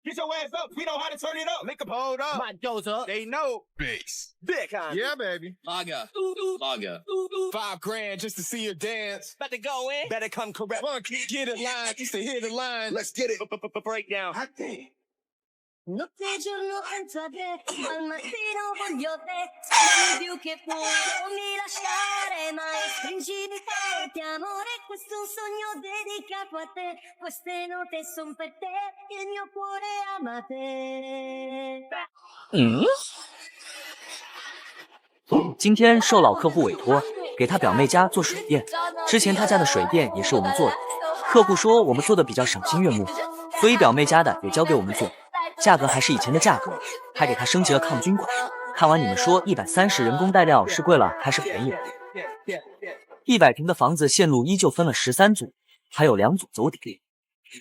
Get your ass up. We know how to turn it up. Make a hold up. 慢轿车 They know. Bass. Big kind. Yeah, baby. Lager. $5 grand just to see her dance. About to go in. Better come correct. Funky, get it line, just to hit the line. Let's get it. Breakdown. Hot damn. Notte e giorno senza te, al mattino voglio te, sai più che puoi, non mi lasciare mai, stringimi forte amore, questo è un sogno dedicato a te, queste note son per te, il mio cuore ama te. 今天受老客户委托，给他表妹家做水电。之前他家的水电也是我们做的，客户说我们做的比较赏心悦目，所以表妹家的也交给我们做。价格还是以前的价格，还给他升级了抗菌管。看完你们说130人工带料是贵了还是便宜了？100平的房子线路依旧分了13组，还有2组走底。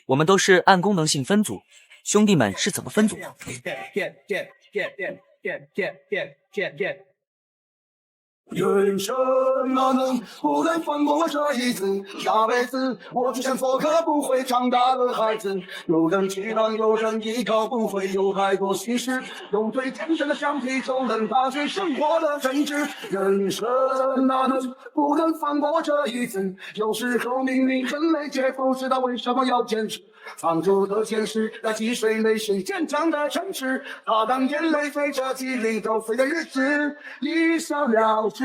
我们都是按功能性分组，兄弟们是怎么分组的？人生哪能不能放过这一次？下辈子我只想做个不会长大的孩子。有人期待，有人依靠，不会有太多心事。用最简单的橡皮就能打碎生活的争执。人生哪能不能放过这一次？有时候明明很累，却不知道为什么要坚持。放逐的现实，在积水内是坚强的城市。他当眼泪随着激灵走碎的日子，一笑了之。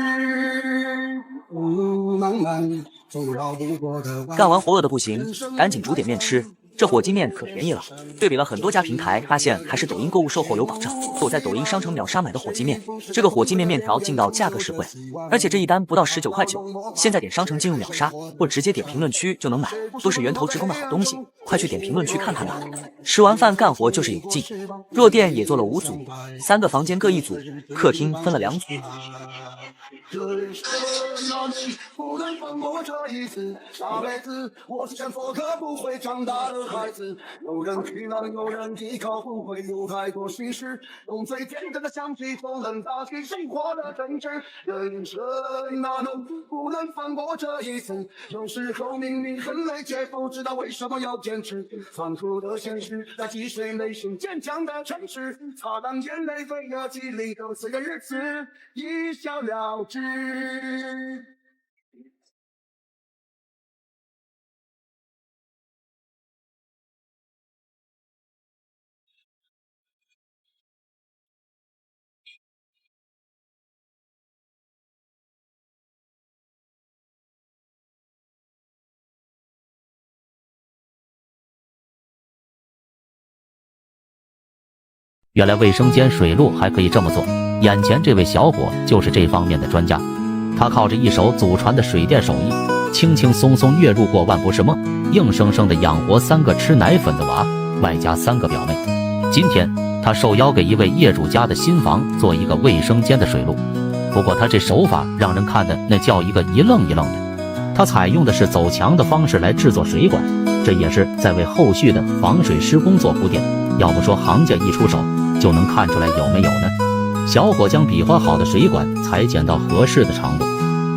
慢慢走绕不过的弯。干完活饿的不行，赶紧煮点面吃。这火鸡面可便宜了，对比了很多家平台，发现还是抖音购物售后有保障。我在抖音商城秒杀买的火鸡面，这个火鸡面面条劲到价格实惠，而且这一单不到19.9块。现在点商城进入秒杀，或直接点评论区就能买，都是源头直供的好东西，快去点评论区看看吧。吃完饭干活就是有劲。弱电也做了5组，3个房间各1组，客厅分了2组。人生哪能不能放过这一次？下辈子我只想做个不会长大的孩子。有人取暖，有人依靠，不会有太多心事。用最简单的橡皮就能打碎生活的争执。人生哪能不能放过这一次？有时候明明很累，却不知道为什么要坚持。残酷的现实，在积水内是坚强的城市。擦干眼泪，飞着激励都碎的日子，一笑了之。原来卫生间水路还可以这么做，眼前这位小伙就是这方面的专家。他靠着一手祖传的水电手艺，轻轻松松月入过万不是梦，硬生生的养活3个吃奶粉的娃，外加3个表妹。今天他受邀给一位业主家的新房做一个卫生间的水路，不过他这手法让人看的那叫一个一愣一愣的。他采用的是走墙的方式来制作水管，这也是在为后续的防水施工做铺垫。要不说行家一出手就能看出来有没有呢？小伙将比划好的水管裁剪到合适的长度，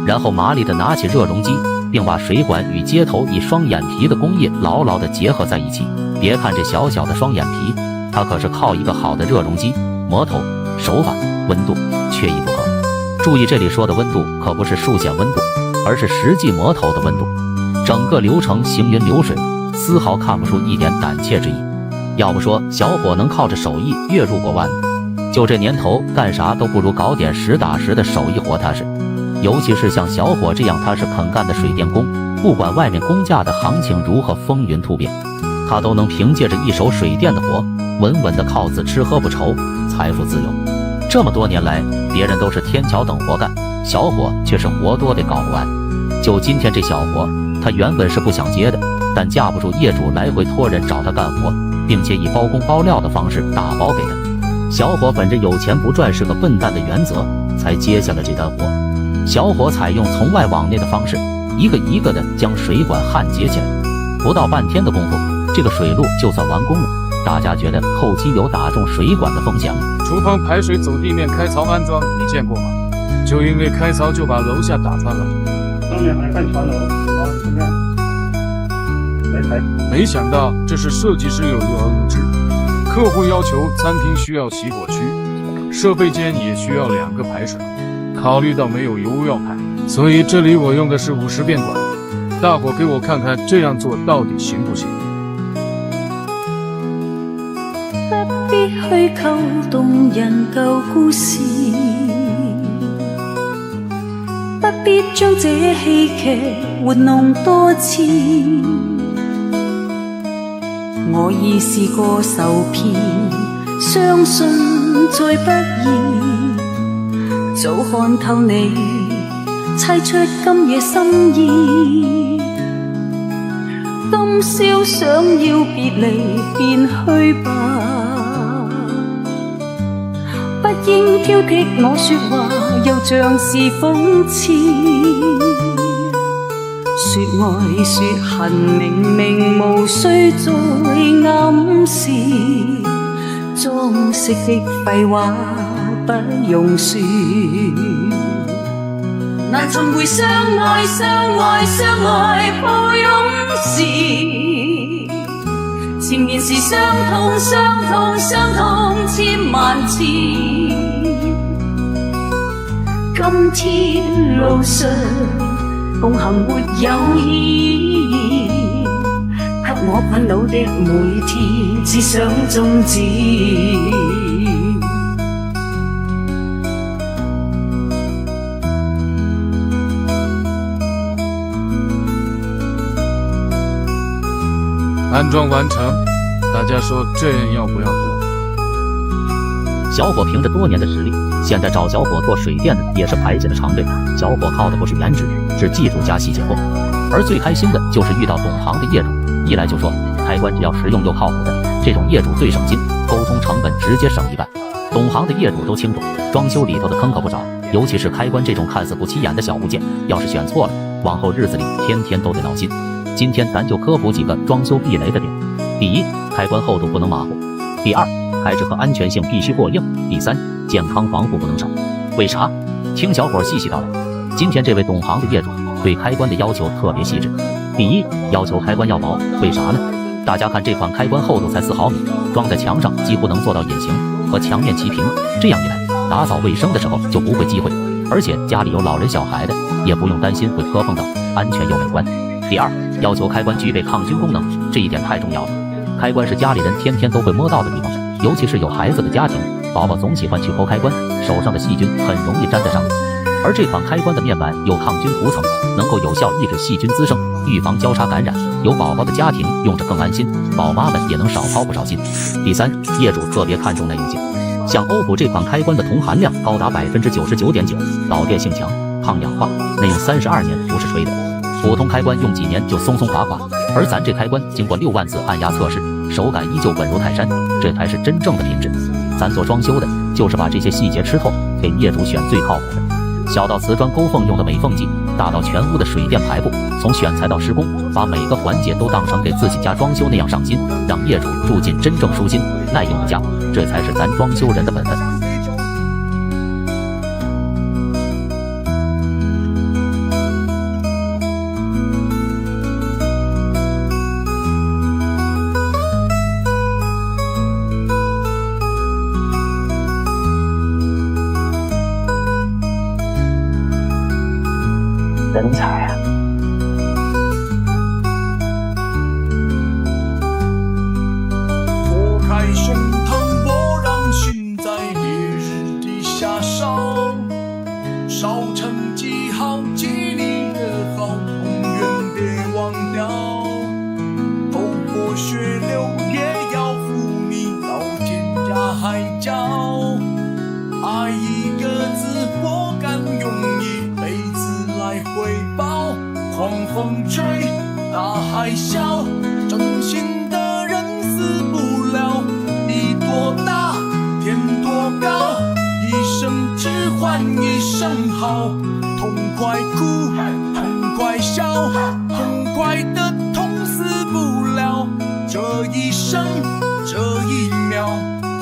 然后麻利地拿起热容机，并把水管与接头以双眼皮的工艺牢牢地结合在一起。别看这小小的双眼皮，它可是靠一个好的热容机、磨头、手法、温度缺一不可。注意这里说的温度可不是数显温度，而是实际磨头的温度。整个流程行云流水，丝毫看不出一点胆怯之意。要不说小伙能靠着手艺月入过万呢，就这年头干啥都不如搞点实打实的手艺活踏实。尤其是像小伙这样踏实肯干的水电工，不管外面工价的行情如何风云突变，他都能凭借着一手水电的活，稳稳的靠自吃喝不愁，财富自由。这么多年来，别人都是天桥等活干，小伙却是活多得搞不完。就今天这小活，他原本是不想接的，但架不住业主来回托人找他干活，并且以包工包料的方式打包给他。小伙本着有钱不赚是个笨蛋的原则，才接下了这单活。小伙采用从外往内的方式，一个一个的将水管焊接起来。不到半天的功夫，这个水路就算完工了。大家觉得后期有打中水管的风险吗？厨房排水走地面开槽安装，你见过吗？就因为开槽就把楼下打穿了。上面还看船楼，怎么样？没排。没想到这是设计师有意而为之，客户要求餐厅需要起火区，设备间也需要2个排水。考虑到没有油要排，所以这里我用的是50便管。大伙给我看看这样做到底行不行？不必虛構動人舊故事，不必將這戲劇活弄多次。我已試過受騙，相信再不易，早看透你猜出今夜心意。今宵想要別離便去吧，不應挑剔我說話，又像是諷刺。說愛說恨，明明無需再暗示，裝飾的廢話不用說。難尋回相愛相愛相愛抱擁時，前言是傷痛傷痛傷痛千萬次。今天路上共行沒有意義，給我困擾的每天只想終止。安装完成，大家说这样要不要做？小伙凭着多年的实力，现在找小伙做水电的也是排起了长队。小伙靠的不是颜值，是技术加细节活。而最开心的就是遇到懂行的业主，一来就说开关只要实用又靠谱的，这种业主最省心，沟通成本直接省1半。懂行的业主都清楚，装修里头的坑可不少，尤其是开关这种看似不起眼的小部件，要是选错了，往后日子里天天都得闹心。今天咱就科普几个装修避雷的点。第一，开关厚度不能马虎；第二，开支和安全性必须过硬；第三，健康防护不能少。为啥？听小伙细细道来。今天这位懂行的业主对开关的要求特别细致。第一，要求开关要薄，为啥呢？大家看这款开关厚度才4毫米，装在墙上几乎能做到隐形，和墙面齐平。这样一来，打扫卫生的时候就不会积灰，而且家里有老人小孩的也不用担心会磕碰到，安全又美观。第二，要求开关具备抗菌功能，这一点太重要了。开关是家里人天天都会摸到的地方，尤其是有孩子的家庭，宝宝总喜欢去抠开关，手上的细菌很容易沾得上。而这款开关的面板有抗菌涂层，能够有效抑制细菌滋生，预防交叉感染。有宝宝的家庭用着更安心，宝妈们也能少操不少心。第三，业主特别看重耐用性，像欧普这款开关的铜含量高达99.9%，导电性强，抗氧化，内用32年不是吹的。普通开关用几年就松松垮垮，而咱这开关经过6万次按压测试，手感依旧稳如泰山，这才是真正的品质。咱做装修的就是把这些细节吃透，给业主选最靠谱的。小到瓷砖勾缝用的美缝剂，大到全屋的水电排布，从选材到施工，把每个环节都当成给自己家装修那样上心，让业主住进真正舒心耐用的家，这才是咱装修人的本分。人才啊！拨开胸膛，我让心在烈日底下烧，烧成记号，记你的好，永远别忘掉。头破血流也要扶你到天涯海角，爱一个字，我敢用一辈子来回报。狂风吹，大海啸，真心的人死不了。地多大，天多高，一生只换一声好。痛快哭，痛快笑，痛快的痛死不了。这一生，这一秒，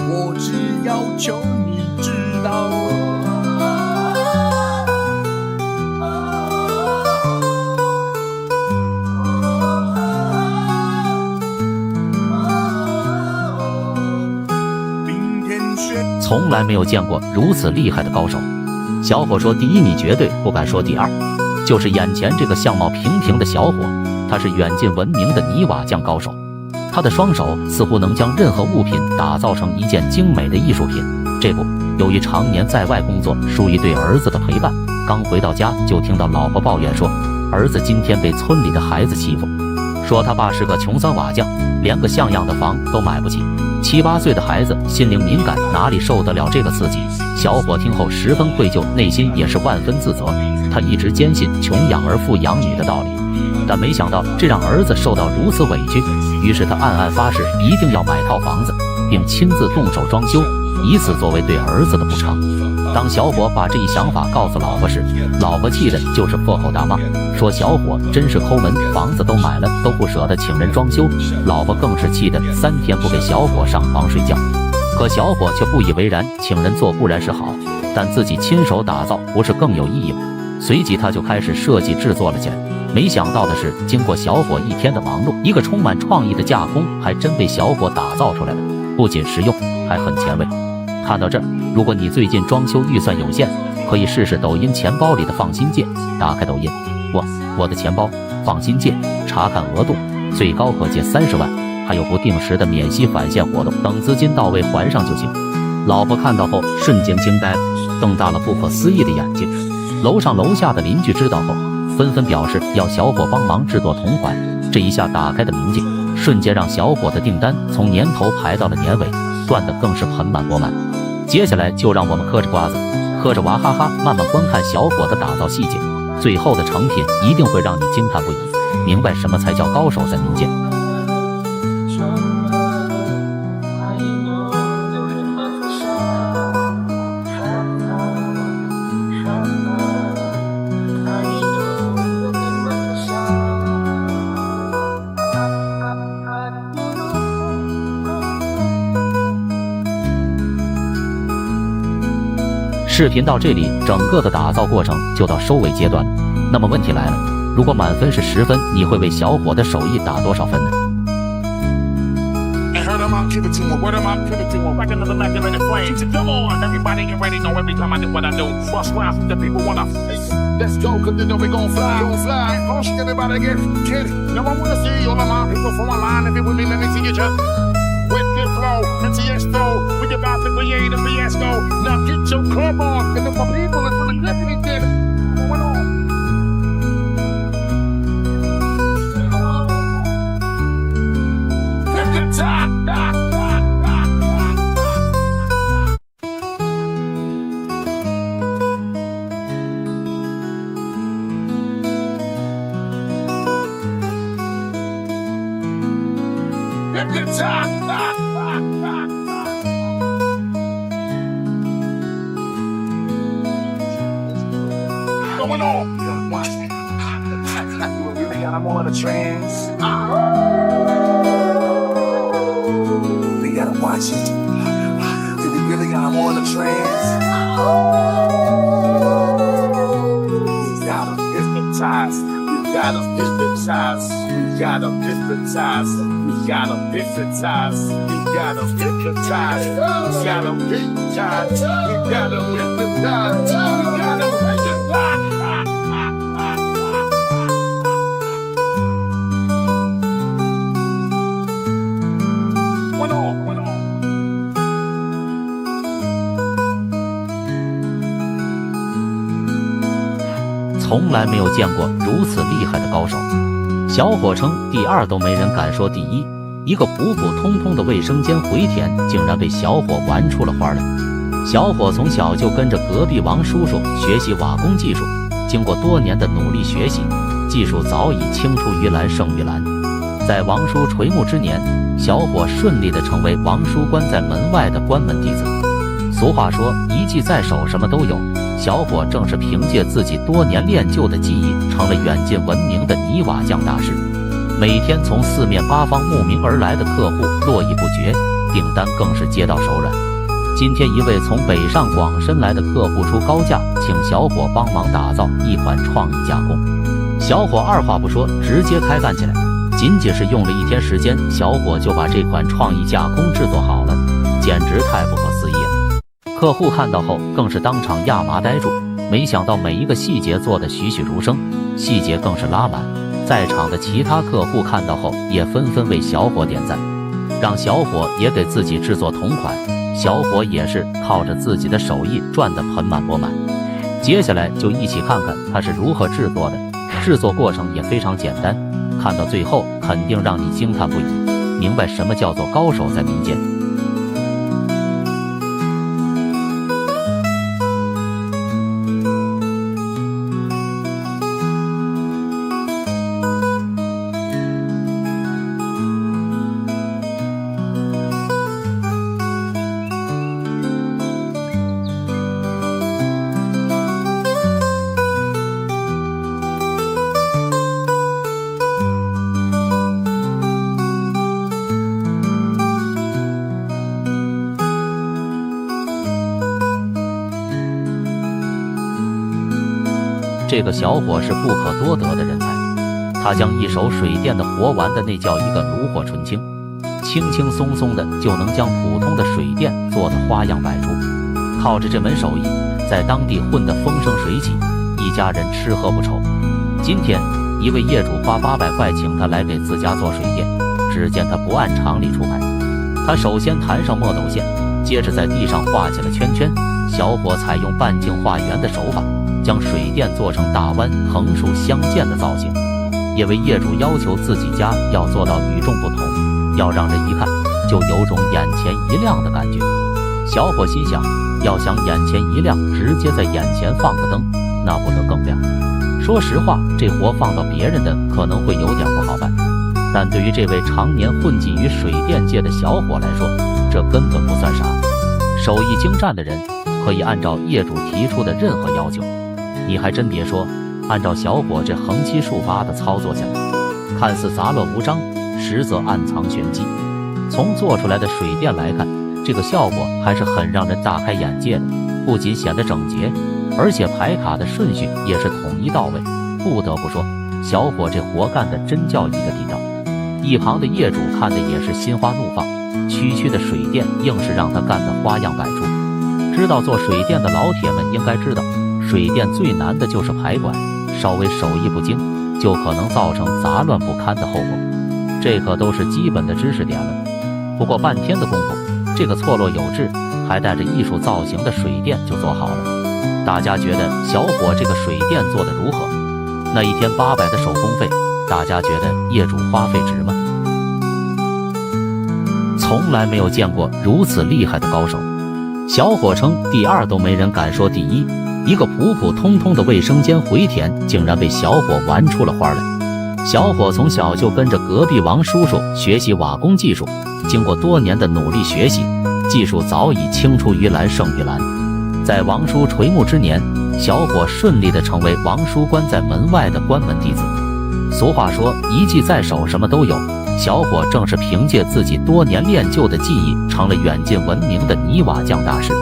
我只要求你知道。从来没有见过如此厉害的高手。小伙说：“第一，你绝对不敢说第二，就是眼前这个相貌平平的小伙，他是远近闻名的泥瓦匠高手。他的双手似乎能将任何物品打造成一件精美的艺术品。这不，由于常年在外工作，疏于对儿子的陪伴，刚回到家就听到老婆抱怨说，儿子今天被村里的孩子欺负，说他爸是个穷酸瓦匠，连个像样的房都买不起。7、8岁的孩子心灵敏感，哪里受得了这个刺激？小伙听后十分愧疚，内心也是万分自责。他一直坚信穷养儿富养女的道理，但没想到这让儿子受到如此委屈，于是他暗暗发誓一定要买套房子，并亲自动手装修，以此作为对儿子的补偿。当小伙把这一想法告诉老婆时，老婆气的就是破口大骂，说小伙真是抠门，房子都买了都不舍得请人装修。老婆更是气得3天不给小伙上房睡觉。可小伙却不以为然，请人做固然是好，但自己亲手打造不是更有意义吗？随即他就开始设计制作了起来。没想到的是，经过小伙一天的忙碌，一个充满创意的架空还真被小伙打造出来了，不仅实用，还很前卫。看到这儿，如果你最近装修预算有限，可以试试抖音钱包里的放心键。打开抖音，我的钱包放心键，查看额度，最高可借30万，还有不定时的免息返现活动，等资金到位还上就行。老婆看到后瞬间惊呆了，瞪大了不可思议的眼睛。楼上楼下的邻居知道后，纷纷表示要小伙帮忙制作同款。这一下打开的明镜，瞬间让小伙的订单从年头排到了年尾，赚得更是盆满钵满。接下来就让我们嗑着瓜子，嗑着娃哈哈，慢慢观看小伙的打造细节，最后的成品一定会让你惊叹不已，明白什么才叫高手在民间。视频到这里，整个的打造过程就到收尾阶段了。那么问题来了，如果满分是10分，你会为小伙的手艺打多少分呢？ With good flow, and Tiesto, we about to create a fiasco. Now get your club on, and if my people is really listening, then what's going on? At the top, at the top. Going on. I'm on a trance. We gotta watch it. Do we really got on a trance? We gotta hypnotize. We gotta hypnotize. We gotta hypnotize. We gotta hypnotize. We gotta hypnotize. We gotta hypnotize. We gotta hypnotize. We gotta hypnotize. What on? What on? 从来没有见过如此厉害的高手。小伙称第2都没人敢说第1，一个普普通通的卫生间回填竟然被小伙玩出了花来。小伙从小就跟着隔壁王叔叔学习瓦工技术，经过多年的努力学习，技术早已青出于蓝胜于蓝。在王叔垂暮之年，小伙顺利地成为王叔关在门外的关门弟子。俗话说一技在手什么都有，小伙正是凭借自己多年练就的技艺，成了远近闻名的泥瓦匠大师。每天从4面8方慕名而来的客户络绎不绝，订单更是接到手软。今天一位从北上广深来的客户出高价，请小伙帮忙打造一款创意加工。小伙二话不说，直接开干起来。仅仅是用了1天时间，小伙就把这款创意加工制作好了，简直太不可思议了。客户看到后更是当场亚麻呆住，没想到每一个细节做得栩栩如生，细节更是拉满。在场的其他客户看到后也纷纷为小伙点赞，让小伙也给自己制作同款。小伙也是靠着自己的手艺赚得盆满钵满。接下来就一起看看他是如何制作的，制作过程也非常简单，看到最后肯定让你惊叹不已，明白什么叫做高手在民间。这个小伙是不可多得的人才，他将一手水电的活玩的那叫一个炉火纯青，轻轻松松的就能将普通的水电做得花样百出。靠着这门手艺，在当地混得风生水起，一家人吃喝不愁。今天一位业主花800块请他来给自家做水电，只见他不按常理出牌，他首先弹上墨斗线，接着在地上画起了圈圈。小伙采用半径画圆的手法，将水电做成大弯横竖相间的造型。因为业主要求自己家要做到与众不同，要让人一看就有种眼前一亮的感觉。小伙心想，要想眼前一亮，直接在眼前放个灯，那不得更亮。说实话，这活放到别人的可能会有点不好办，但对于这位常年混迹于水电界的小伙来说，这根本不算啥。手艺精湛的人可以按照业主提出的任何要求。你还真别说，按照小伙这横七竖八的操作下来，看似杂乱无章，实则暗藏玄机。从做出来的水电来看，这个效果还是很让人大开眼界的，不仅显得整洁，而且排卡的顺序也是统一到位。不得不说，小伙这活干的真叫一个地道。一旁的业主看的也是心花怒放，区区的水电硬是让他干得花样百出。知道做水电的老铁们应该知道，水电最难的就是排管，稍微手艺不精，就可能造成杂乱不堪的后果。这可都是基本的知识点了。不过半天的功夫，这个错落有致还带着艺术造型的水电就做好了。大家觉得小伙这个水电做得如何？那一天800的手工费，大家觉得业主花费值吗？从来没有见过如此厉害的高手。小伙称第二都没人敢说第一，一个普普通通的卫生间回填竟然被小伙玩出了花来。小伙从小就跟着隔壁王叔叔学习瓦工技术，经过多年的努力学习，技术早已青出于蓝胜于蓝。在王叔垂暮之年，小伙顺利地成为王叔关在门外的关门弟子。俗话说，一技在手什么都有，小伙正是凭借自己多年练就的技艺，成了远近闻名的泥瓦匠大师。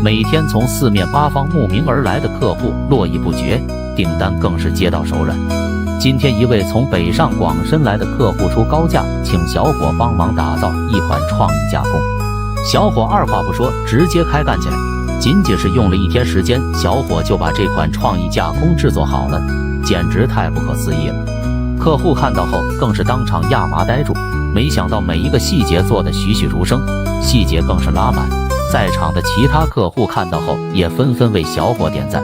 每天从四面八方慕名而来的客户络绎不绝，订单更是接到手软。今天一位从北上广深来的客户出高价，请小伙帮忙打造一款创意加工。小伙二话不说，直接开干起来。仅仅是用了1天时间，小伙就把这款创意加工制作好了，简直太不可思议了。客户看到后更是当场亚麻呆住，没想到每一个细节做得栩栩如生，细节更是拉满。在场的其他客户看到后也纷纷为小伙点赞，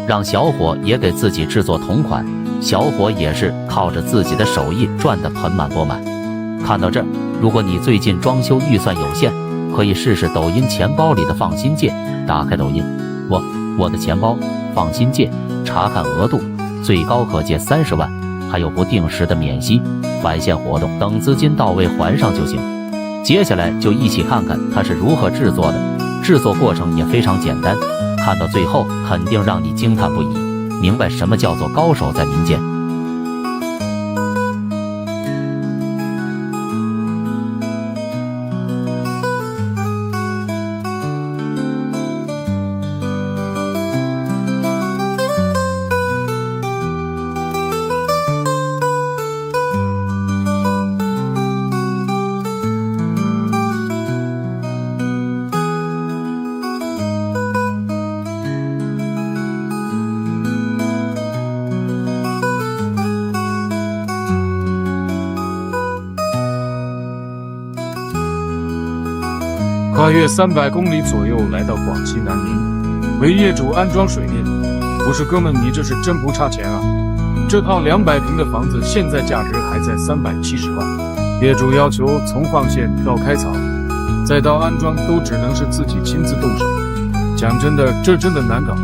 让小伙也给自己制作同款。小伙也是靠着自己的手艺赚得盆满钵满。看到这儿，如果你最近装修预算有限，可以试试抖音钱包里的放心键。打开抖音，我的钱包放心键，查看额度，最高可借30万，还有不定时的免息返现活动，等资金到位还上就行。接下来就一起看看它是如何制作的，制作过程也非常简单，看到最后肯定让你惊叹不已，明白什么叫做高手在民间。跨越300公里左右来到广西南宁，为业主安装水电。不是哥们，你这是真不差钱啊！这套200平的房子现在价值还在370万，业主要求从放线到开槽，再到安装都只能是自己亲自动手。讲真的，这真的难搞，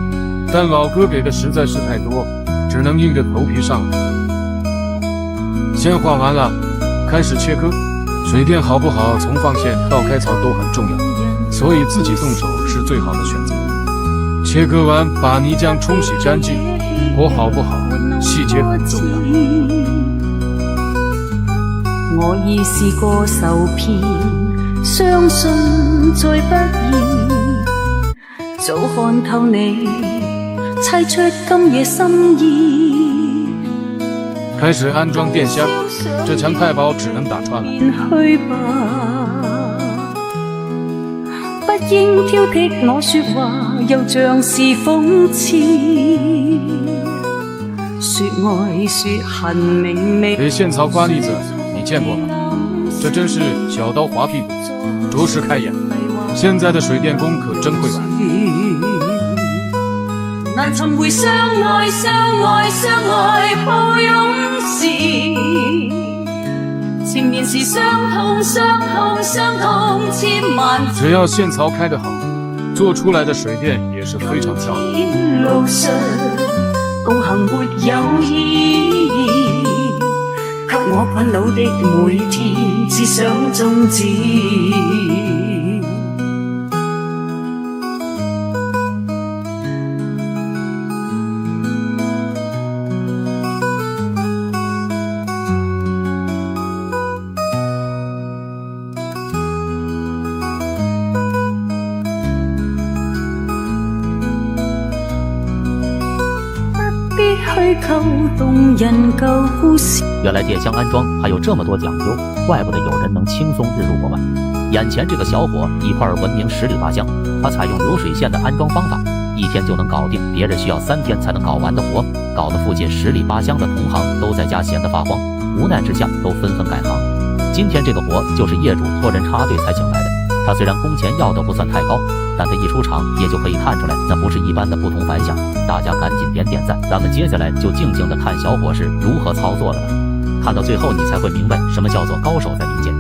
但老哥给的实在是太多，只能硬着头皮上了。线画完了，开始切割。水电好不好，从放线到开槽都很重要，所以自己动手是最好的选择。切割完，把泥浆冲洗干净，活好不好，细节很重要。我已試過受騙，相信再不易。早看透你，猜出今夜心意。開始安裝電箱，這牆太薄，只能打穿了。去吧，不應挑剔我說話，又像是諷刺。說愛說恨明媚。給線槽刮栗子，你見過嗎？這真是小刀劃屁股，着實開眼。現在的水電工可真會玩。難尋回相愛相愛相愛抱擁時，情年時傷痛傷痛傷痛千萬次。只要線槽開得好，做出來的水電也是非常漂亮。路上共行沒有意義，給我困惱的每天只想終止。原来电箱安装还有这么多讲究，怪不得有人能轻松日入过万。眼前这个小伙一块闻名十里八乡，他采用流水线的安装方法，1天就能搞定别人需要3天才能搞完的活，搞得附近十里八乡的同行都在家闲得发慌，无奈之下都纷纷改行。今天这个活就是业主托人插队才请来的，他虽然工钱要的不算太高，但他一出场也就可以看出来，那不是一般的不同凡响。大家赶紧点赞，咱们接下来就静静的看小伙是如何操作了吧。看到最后，你才会明白什么叫做高手在民间。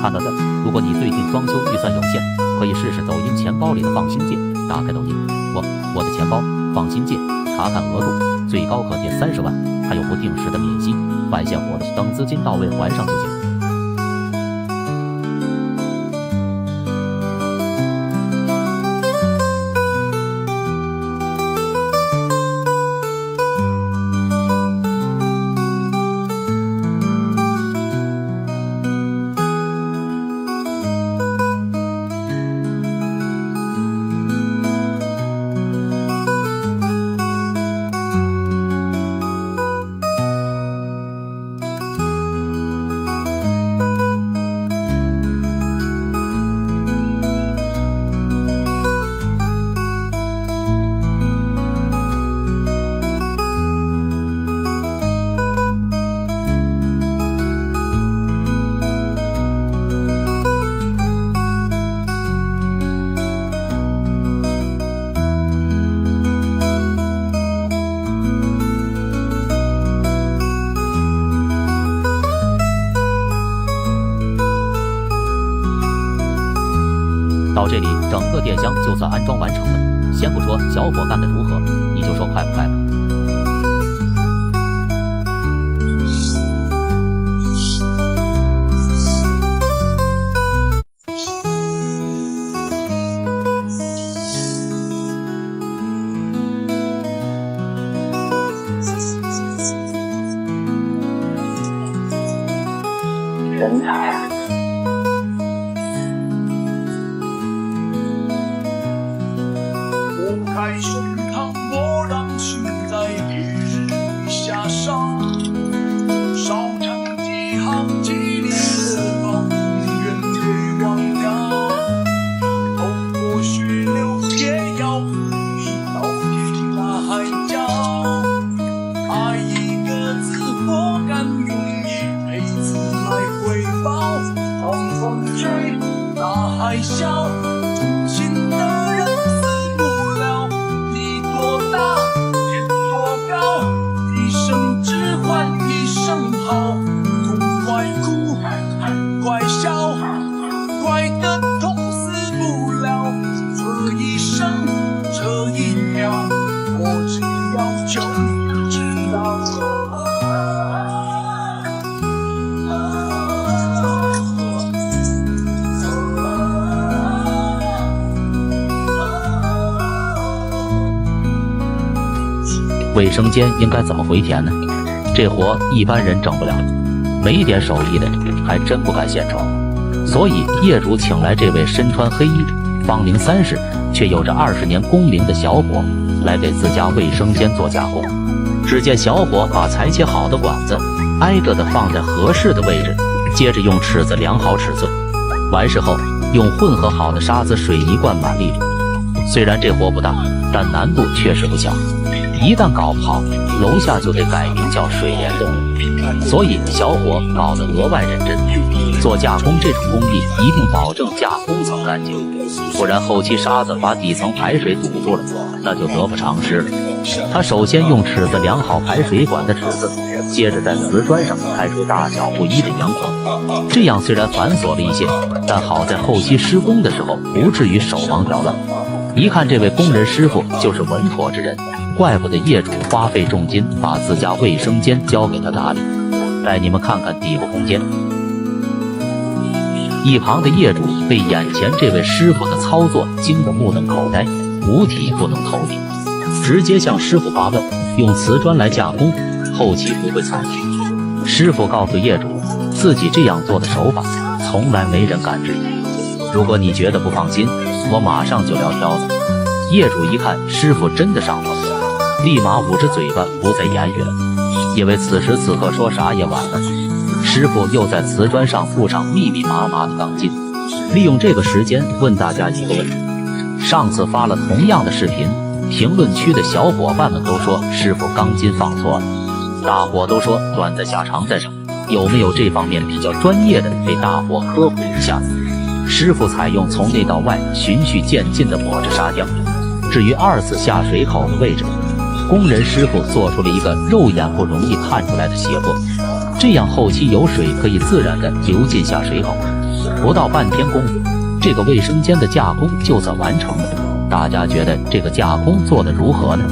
看到这，如果你最近装修预算有限，可以试试抖音钱包里的放心键。打开抖音，我的钱包放心键，查看额度，最高可垫30万，还有不定时的免息，返现活动，等资金到位还上就行。到这里，整个电箱就算安装完成了。先不说小伙干得如何，你就说快不快吧。人才。拨开胸膛，我让心在烈日里下烧，烧成几行几里的好，永远别忘掉。透过血流也要你到天涯海角，爱一个字，我敢用一辈子来回报。狂风吹，大海啸，真心的人死不了。你多大，天多高，一生只换一声好。痛快哭，快笑，快的痛死不了。这一生，这一秒，我只要求你知道。卫生间应该怎么回填呢？这活一般人整不了，没点手艺的还真不敢献丑。所以业主请来这位身穿黑衣、芳龄30却有着20年工龄的小伙来给自家卫生间做加工。只见小伙把裁切好的管子挨个的放在合适的位置，接着用尺子量好尺寸，完事后用混合好的沙子水泥灌满立柱。虽然这活不大，但难度确实不小。一旦搞不好，楼下就得改名叫水帘洞。所以小伙搞得额外认真。做加工这种工艺一定保证加工层干净，不然后期沙子把底层排水堵住了，那就得不偿失了。他首先用尺子量好排水管的尺寸，接着在瓷砖上开出大小不一的阳孔。这样虽然繁琐了一些，但好在后期施工的时候不至于手忙脚乱。一看这位工人师傅就是稳妥之人，怪不得业主花费重金把自家卫生间交给他打理。带你们看看底部空间。一旁的业主被眼前这位师傅的操作惊得目瞪口呆，五体不能投地，直接向师傅发问：用瓷砖来加工，后期不会踩雷？师傅告诉业主，自己这样做的手法从来没人敢质疑。如果你觉得不放心，我马上就聊条子。业主一看师傅真的上头，立马捂着嘴巴不再言语了，因为此时此刻说啥也晚了。师傅又在瓷砖上铺上密密麻麻的钢筋，利用这个时间问大家一个问题：上次发了同样的视频，评论区的小伙伴们都说师傅钢筋放错了，大伙都说短在下长在上，有没有这方面比较专业的给大伙科普一下？师傅采用从内到外循序渐进地抹着砂浆，至于2次下水口的位置，工人师傅做出了一个肉眼不容易看出来的斜坡，这样后期有水可以自然地流进下水口。不到半天功夫，这个卫生间的加工就算完成了。大家觉得这个加工做得如何呢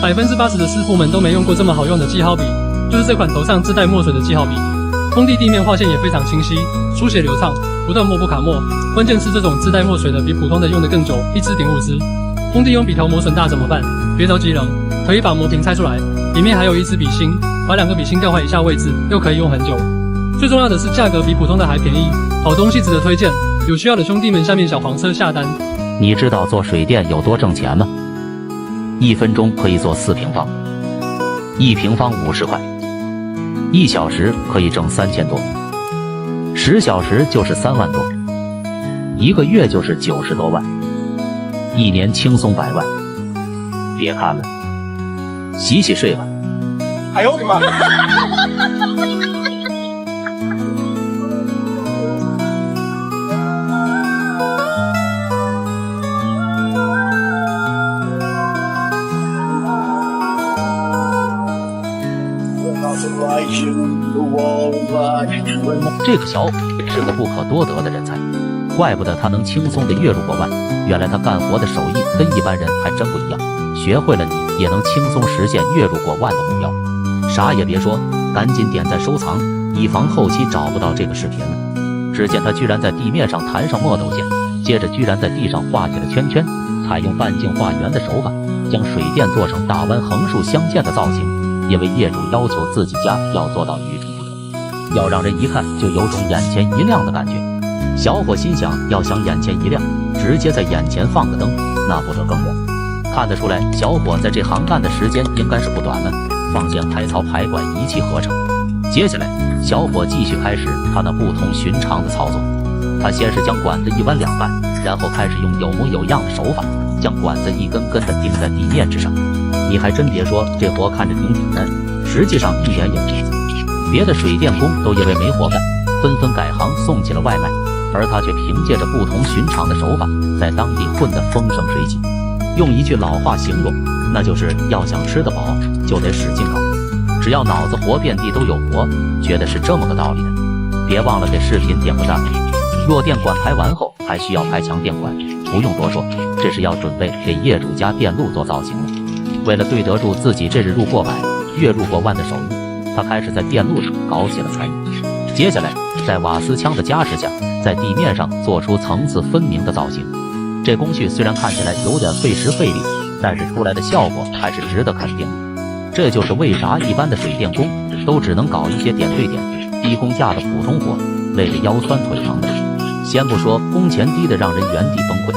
？80%的师傅们都没用过这么好用的记号笔，就是这款头上自带墨水的记号笔。工地地面画线也非常清晰，书写流畅，不断墨不卡墨。关键是这种自带墨水的比普通的用得更久，1支顶5支。工地用笔头磨损大怎么办？别着急扔，可以把磨瓶拆出来，里面还有1支笔芯，把2个笔芯调换一下位置，又可以用很久。最重要的是价格比普通的还便宜，好东西值得推荐。有需要的兄弟们，下面小黄车下单。你知道做水电有多挣钱吗？1分钟可以做4平方，1平方50块，1小时可以挣3000多，10小时就是3万多，1个月就是90多万，1年轻松100万。别看了，洗洗睡吧。哎呦我的妈这个小伙是个不可多得的人才，怪不得他能轻松地月入过万。原来他干活的手艺跟一般人还真不一样，学会了你也能轻松实现月入过万的目标。啥也别说，赶紧点赞收藏，以防后期找不到这个视频了。只见他居然在地面上弹上墨斗线，接着居然在地上画起了圈圈，采用半径画圆的手法，将水电做成大弯横竖相间的造型。因为业主要求自己家要做到与众不同，要让人一看就有种眼前一亮的感觉。小伙心想，要想眼前一亮，直接在眼前放个灯，那不得更亮？看得出来，小伙在这行干的时间应该是不短了，放线、排槽、排管一气呵成。接下来，小伙继续开始他那不同寻常的操作。他先是将管子一弯两半，然后开始用有模有样的手法，将管子一根根的钉在地面之上。你还真别说，这活看着挺简单，实际上一点也不简单。别的水电工都因为没活干，纷纷改行送起了外卖，而他却凭借着不同寻常的手法，在当地混得风生水起。用一句老话形容，那就是要想吃得饱，就得使劲搞。只要脑子活，遍地都有活，觉得是这么个道理的。别忘了给视频点个赞。弱电管排完后，还需要排强电管，不用多说，这是要准备给业主家电路做造型了。为了对得住自己这日入过百、月入过万的手艺，他开始在电路上搞起了才艺。接下来，在瓦斯枪的加持下，在地面上做出层次分明的造型。这工序虽然看起来有点费时费力，但是出来的效果还是值得肯定的。这就是为啥一般的水电工都只能搞一些点对点、低工价的普通活，累得腰酸腿疼的。先不说工钱低的让人原地崩溃，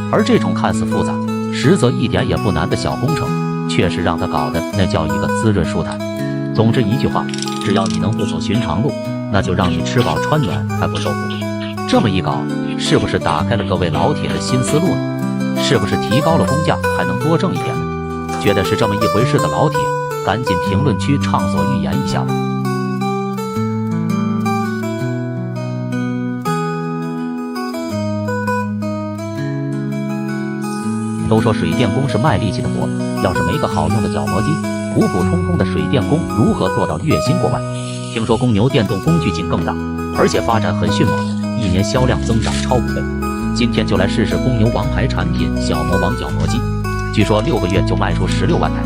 而这种看似复杂，实则一点也不难的小工程，确实让他搞的那叫一个滋润舒坦。总之一句话，只要你能不走寻常路，那就让你吃饱穿暖还不受苦。这么一搞，是不是打开了各位老铁的新思路呢？是不是提高了工价还能多挣一点呢？觉得是这么一回事的老铁，赶紧评论区畅所欲言一下吧。都说水电工是卖力气的活，要是没个好用的绞磨机，普普通通的水电工如何做到月薪过万？听说公牛电动工具劲更大，而且发展很迅猛，一年销量增长超5倍。今天就来试试公牛王牌产品小魔王绞磨机，据说6个月就卖出16万台。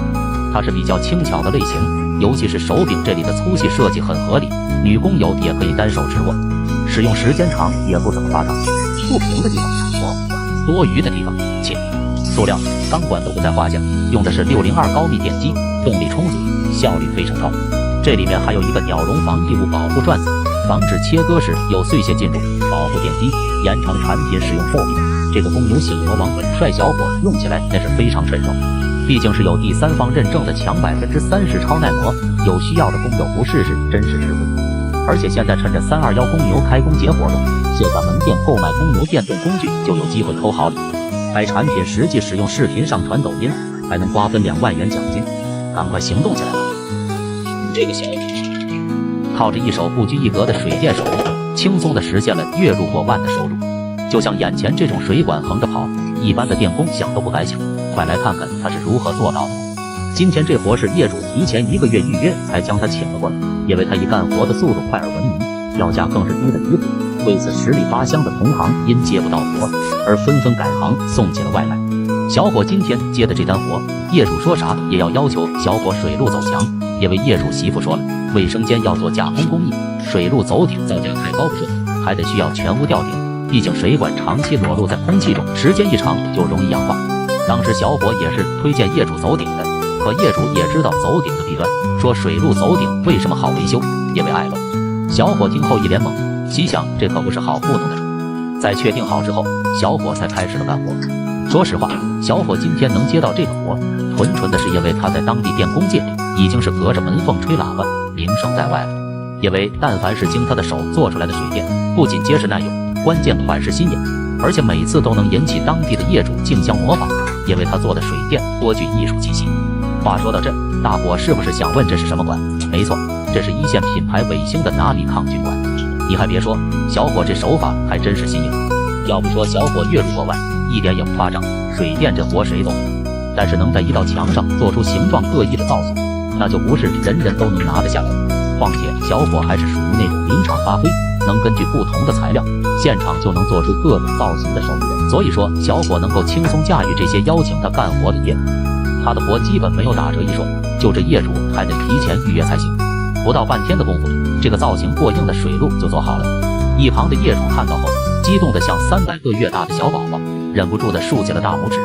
它是比较轻巧的类型，尤其是手柄这里的粗细设计很合理，女工友也可以单手持握，使用时间长也不怎么发烫。不平的地方我，多余的地方切。塑料、钢管都不在话下，用的是602高密电机，动力充足，效率非常高。这里面还有一个鸟笼防异物保护转子，防止切割时有碎屑进入，保护电机，延长产品使用寿命。这个公牛小魔王帅小伙用起来那是非常顺手，毕竟是有第三方认证的强30%超耐磨，有需要的工友不试试真是吃亏。而且现在趁着321公牛开工节活动，线下门店购买公牛电动工具就有机会抽好礼。拍产品实际使用视频上传抖音，还能瓜分2万元奖金，赶快行动起来吧！这个小伙靠着一手不拘一格的水电手艺，轻松地实现了月入过万的收入。就像眼前这种水管横着跑，一般的电工想都不敢想，快来看看他是如何做到的。今天这活是业主提前1个月预约才将他请了过来，因为他以干活的速度快而闻名，要价更是低得离谱。为此十里八乡的同行因接不到活而纷纷改行送起了外卖。小伙今天接的这单活，业主说啥也要求小伙水路走墙，因为业主媳妇说了，卫生间要做加工工艺，水路走顶造价太高不说，还得需要全屋吊顶，毕竟水管长期裸露在空气中，时间一长就容易氧化。当时小伙也是推荐业主走顶的，可业主也知道走顶的弊端，说水路走顶为什么好维修，因为爱漏。小伙听后一脸懵，心想这可不是好糊弄的主。在确定好之后，小伙才开始了干活。说实话，小伙今天能接到这个活，纯的是因为他在当地电工界已经是隔着门缝吹喇叭，名声在外了。因为但凡是经他的手做出来的水电，不仅结实耐用，关键款式新颖，而且每次都能引起当地的业主竞相模仿，因为他做的水电颇具艺术气息。话说到这，大伙是不是想问这是什么管？没错，这是一线品牌伟星的纳米抗菌管。你还别说，小伙这手法还真是新颖。要不说小伙月入过万，一点也不夸张。水电这活谁懂？但是能在一道墙上做出形状各异的造型，那就不是人人都能拿得下来。况且小伙还是属于那种临场发挥，能根据不同的材料，现场就能做出各种造型的手艺人。所以说，小伙能够轻松驾驭这些邀请他干活的业主。他的活基本没有打折一说，就这业主还得提前预约才行。不到半天的功夫，这个造型过硬的水路就做好了。一旁的业主看到后，激动得像300个月大的小宝宝，忍不住地竖起了大拇指。